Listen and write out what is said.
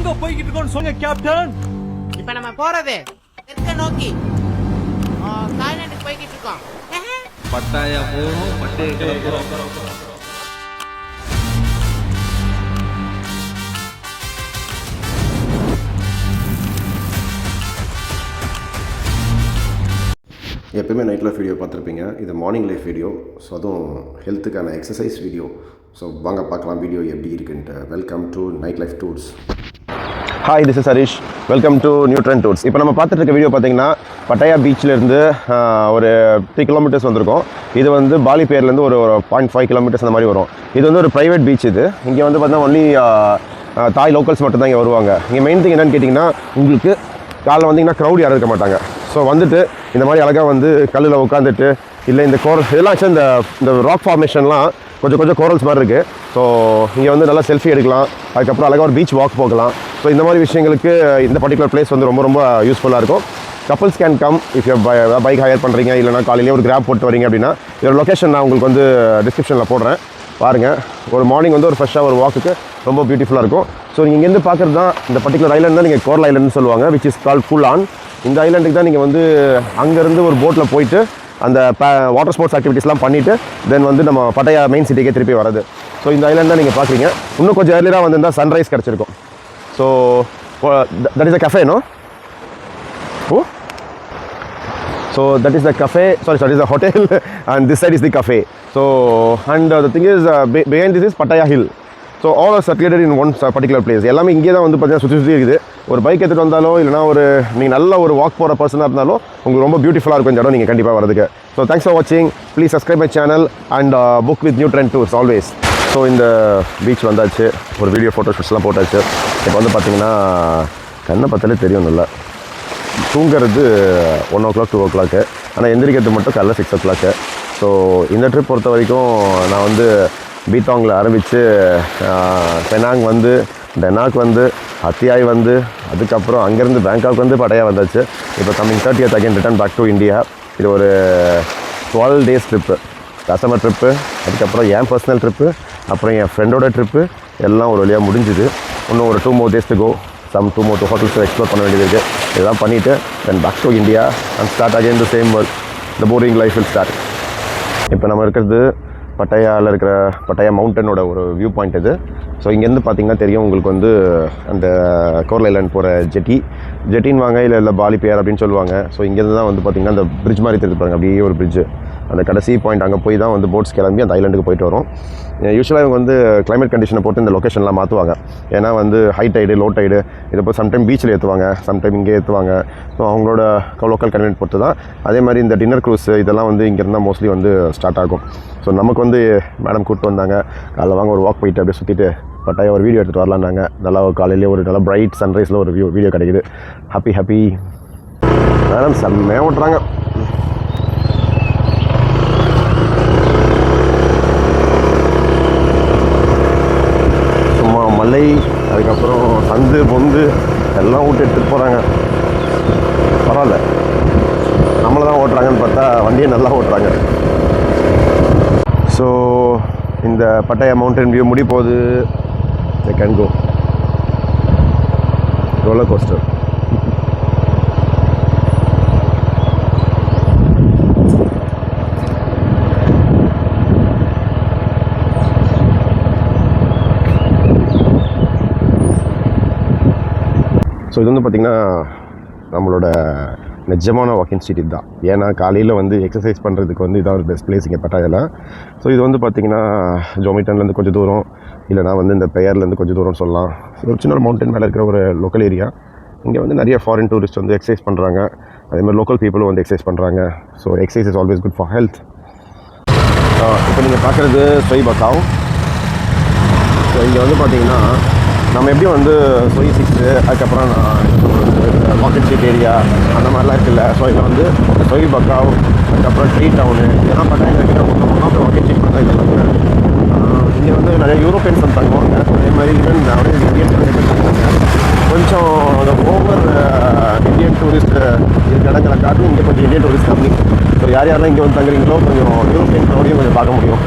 எங்க போய்கிட்டு இருக்கோம்னு சொல்லுங்க கேப்டன். இப்ப நம்ம போறது தெற்க நோக்கி தாய்லாந்துக்கு போய்கிட்டு இருக்கோம். பட்டாயா போறோம், பட்டைய கிளம்புறோம். எப்போயுமே நைட் லைஃப் வீடியோ பார்த்துருப்பீங்க. இது மார்னிங் லைஃப் வீடியோ. ஸோ அதுவும் ஹெல்த்துக்கான எக்ஸசைஸ் வீடியோ. ஸோ வாங்க பார்க்கலாம் வீடியோ எப்படி இருக்குன்ட்டு. Welcome to night life tours. Hi, this is Harish. Welcome to neutron tours. இப்போ நம்ம பார்த்துட்டு இருக்க வீடியோ பார்த்தீங்கன்னா பட்டாயா பீச்சிலேருந்து ஒரு 3 கிலோமீட்டர்ஸ் வந்திருக்கோம். இது வந்து பாலி பேர்லேருந்து ஒரு 0.5 கிலோமீட்டர்ஸ் அந்த மாதிரி வரும். இது வந்து ஒரு ப்ரைவேட் பீச். இது இங்கே வந்து பார்த்தீங்கன்னா ஒன்லி தாய் லோக்கல்ஸ் மட்டும் தான் இங்கே வருவாங்க. இங்கே மெயின் திங் என்னென்னு கேட்டிங்கன்னா, உங்களுக்கு காலைல வந்தீங்கன்னா க்ரௌட் யாரும் இருக்க மாட்டாங்க. ஸோ வந்துட்டு இந்த மாதிரி அழகாக வந்து கல்லில் உட்காந்துட்டு, இல்லை இந்த கோரல் இதெல்லாம் வச்சு இந்த ராக் ஃபார்மேஷன்லாம் கொஞ்சம் கோரல்ஸ் மாதிரி இருக்குது. ஸோ இங்கே வந்து நல்லா செல்ஃபி எடுக்கலாம். அதுக்கப்புறம் அழகாக ஒரு பீச் வாக் போகலாம். ஸோ இந்த மாதிரி விஷயங்களுக்கு இந்த பர்டிகுலர் பிளேஸ் வந்து ரொம்ப யூஸ்ஃபுல்லாக இருக்கும். Couples can come if you bike higher பண்ணுறீங்க, இல்லைனா காலையிலேயே ஒரு கிராப் போட்டு வரீங்க அப்படின்னா இதோட லொக்கேஷன் நான் உங்களுக்கு வந்து டிஸ்கிரிப்ஷனில் போடுறேன், பாருங்கள். ஒரு மார்னிங் வந்து ஒரு ஃப்ரெஷ்ஷாக ஒரு வாக்குக்கு ரொம்ப பியூட்டிஃபுல்லாக இருக்கும். ஸோ நீங்கள் இங்கேருந்து பார்க்குறது தான் இந்த பர்டிகுலர் ஐலண்ட் தான் நீங்கள் கோரல் ஐலண்ட்னு சொல்லுவாங்க, விச் இஸ் கால் ஃபுல்லான். இந்த ஐலண்டுக்கு தான் நீங்கள் வந்து அங்கேருந்து ஒரு போட்டில் போயிட்டு அந்த வாட்டர் ஸ்போர்ட்ஸ் ஆக்டிவிட்டீஸ்லாம் பண்ணிவிட்டு தென் வந்து நம்ம பட்டாயா மெயின் சிட்டிக்கே திருப்பி வரது. ஸோ இந்த ஐலண்ட் தான் நீங்கள் பார்க்குறீங்க. இன்னும் கொஞ்சம் ஏர்லியராக வந்திருந்தால் சன்ரைஸ் கிடச்சிருக்கும். So that is a cafe, no? Oh, so that is the cafe, sorry is the hotel and this side is the cafe. So and the thing is behind this is Pattaya Hill. So all are situated in one particular place. எல்லாமே இங்கே தான் வந்து பார்த்தீங்கன்னா சுற்றி இருக்குது. ஒரு bike எடுத்துகிட்டு வந்தாலோ இல்லைனா ஒரு நீங்கள் நல்ல ஒரு வாக் போகிற பர்சனாக இருந்தாலும் உங்களுக்கு ரொம்ப பியூட்டிஃபுல்லாக இருக்கும் இந்த இடம் நீங்கள் கண்டிப்பாக வரதுக்கு. ஸோ தேங்க்ஸ் ஃபார் வாட்சிங். Please subscribe my channel and book with neutron tours always. So இந்த பீச் வந்தாச்சு, ஒரு வீடியோ ஃபோட்டோ ஷூட்ஸ்லாம் போட்டாச்சு. இப்போ வந்து பார்த்தீங்கன்னா கண்ணை பார்த்தாலே தெரியும் நல்லா. தூங்கிறது 1 o'clock 2 o'clock, ஆனால் எந்திரிக்கிறது மட்டும் காலைல 6 o'clock. ஸோ இந்த ட்ரிப் பொறுத்த வரைக்கும் நான் வந்து பீத்தாங்கில் ஆரம்பித்து பெனாங் வந்து, டெனாக் வந்து, ஹத்தியாய் வந்து, அதுக்கப்புறம் அங்கேருந்து பேங்காக் வந்து பட்டாயா வந்தாச்சு. இப்போ coming 30th again return back to India. இது ஒரு 12 days ட்ரிப்பு, கஸ்டமர் ட்ரிப்பு, அதுக்கப்புறம் என் பர்சனல் ட்ரிப்பு, அப்புறம் என் ஃப்ரெண்டோட ட்ரிப்பு எல்லாம் ஒரு வழியாக முடிஞ்சுது. இன்னும் ஒரு 2 more days to go. Some 2 more hotels explore பண்ண வேண்டியது இருக்குது. இதெல்லாம் பண்ணிவிட்டு then back to India and start again the same work. The boring life will start. இப்போ நம்ம இருக்கிறது பட்டாயாவில் இருக்கிற பட்டாயா மவுண்டனோட ஒரு வியூ பாயிண்ட் இது. ஸோ இங்கேருந்து பார்த்தீங்கன்னா தெரியும் உங்களுக்கு வந்து அந்த கோரல் ஐலண்ட் போகிற ஜெட்டின்னு வாங்க, இல்லை பாலி பேர் அப்படின்னு சொல்லுவாங்க. ஸோ இங்கேருந்து தான் வந்து பார்த்திங்கன்னா அந்த பிரிட்ஜ் மாதிரி தெரிஞ்சு பாருங்க, அப்படியே ஒரு பிரிட்ஜு. அந்த கடைசி பாயிண்ட் அங்கே போய் தான் வந்து போட்ஸ் கிளம்பி அந்த ஐலண்டுக்கு போயிட்டு வரும். யூஸ்வலாக இவங்க வந்து கிளைமேட் கண்டிஷனை பொறுத்து இந்த லொக்கேஷன்லாம் மாற்றுவாங்க. ஏன்னா வந்து ஹை டைடு, லோ டைடு, இதை போய் சம்டைம் பீச்சில் ஏற்றுவாங்க, சம்டைம் இங்கே ஏற்றுவாங்க. ஸோ அவங்களோட லோக்கல் கன்வீனியன்ட் பொறுத்து தான். அதே மாதிரி இந்த டின்னர் க்ரூஸ் இதெல்லாம் வந்து இங்கே இருந்தால் மோஸ்ட்லி வந்து ஸ்டார்ட் ஆகும். ஸோ நமக்கு வந்து மேடம் கூப்பிட்டு வந்தாங்க, காலைல வாங்க ஒரு வாக் போயிட்டு அப்படியே சுற்றிட்டு பட்டாயா ஒரு வீடியோ எடுத்துகிட்டு வரலான்னாங்க. நல்லா காலையிலேயே ஒரு நல்லா பிரைட் சன்ரைஸில் ஒரு வீடியோ கிடைக்குது. ஹாப்பி மேடம் செம்மையாக ஓட்டுறாங்க. சும்மா மலை, அதுக்கப்புறம் சந்து பொந்து எல்லாம் விட்டு எடுத்துகிட்டு போகிறாங்க. பரவாயில்ல, நம்மளை தான் ஓட்டுறாங்கன்னு பார்த்தா வண்டியை நல்லா ஓட்டுறாங்க. ஸோ இந்த பட்டாயா மவுண்டன் வியூ முடி போகுது. they can go roller coaster. So இது வந்து பார்த்திங்கன்னா நம்மளோட நிஜமான வாக்கிங் ஸ்ட்ரீட் இதுதான். ஏன்னா காலையில் வந்து எக்ஸசைஸ் பண்ணுறதுக்கு வந்து இதான் ஒரு பெஸ்ட் பிளேஸ் இங்கே பட்டாயாவில். ஸோ இது வந்து பார்த்திங்கன்னா ஜோமிட்டன்லேருந்து கொஞ்சம் தூரம், இல்லைனா வந்து இந்த பெயர்லேருந்து கொஞ்சம் தூரம் சொல்லலாம். ஒரு சின்ன மவுண்டன் மேலே இருக்கிற ஒரு லோக்கல் ஏரியா. இங்கே வந்து நிறைய ஃபாரின் டூரிஸ்ட் வந்து எக்ஸசைஸ் பண்ணுறாங்க. அதேமாதிரி லோக்கல் பீப்புளும் வந்து எக்ஸசைஸ் பண்ணுறாங்க. So exercise is always good for health. இப்போ நீங்கள் பார்க்குறது சொய் பக்காவ். ஸோ இங்கே வந்து பார்த்திங்கன்னா நம்ம எப்படியும் வந்து சொய் 6, அதுக்கப்புறம் வாக்கிங் ஸ்ட்ரீட் ஏரியா அந்த மாதிரிலாம் இருக்குல்ல. ஸோ இதில் வந்து சொய் பக்காவ், அதுக்கப்புறம் ட்ரீ டவுனு இதெல்லாம் பார்த்தா அப்புறம் வாக்கிங் ஸ்ட்ரீட் பார்த்தா இதெல்லாம் இங்கே வந்து நிறைய யூரோப்பியன்ஸ் வந்து தங்குவாங்க. அதே மாதிரி ஈவன் நிறைய இந்தியன் தங்குவாங்க. கொஞ்சம் அந்த ஓவர் இந்தியன் டூரிஸ்ட் இருக்கிற இடங்களை காட்டும் இங்கே கொஞ்சம் இந்தியன் டூரிஸ்ட் கம்மி. ஸோ யாரெல்லாம் இங்கே வந்து தங்குறீங்களோ கொஞ்சம் யூரோப்பியன் க்ரௌடையும் கொஞ்சம் பார்க்க முடியும்.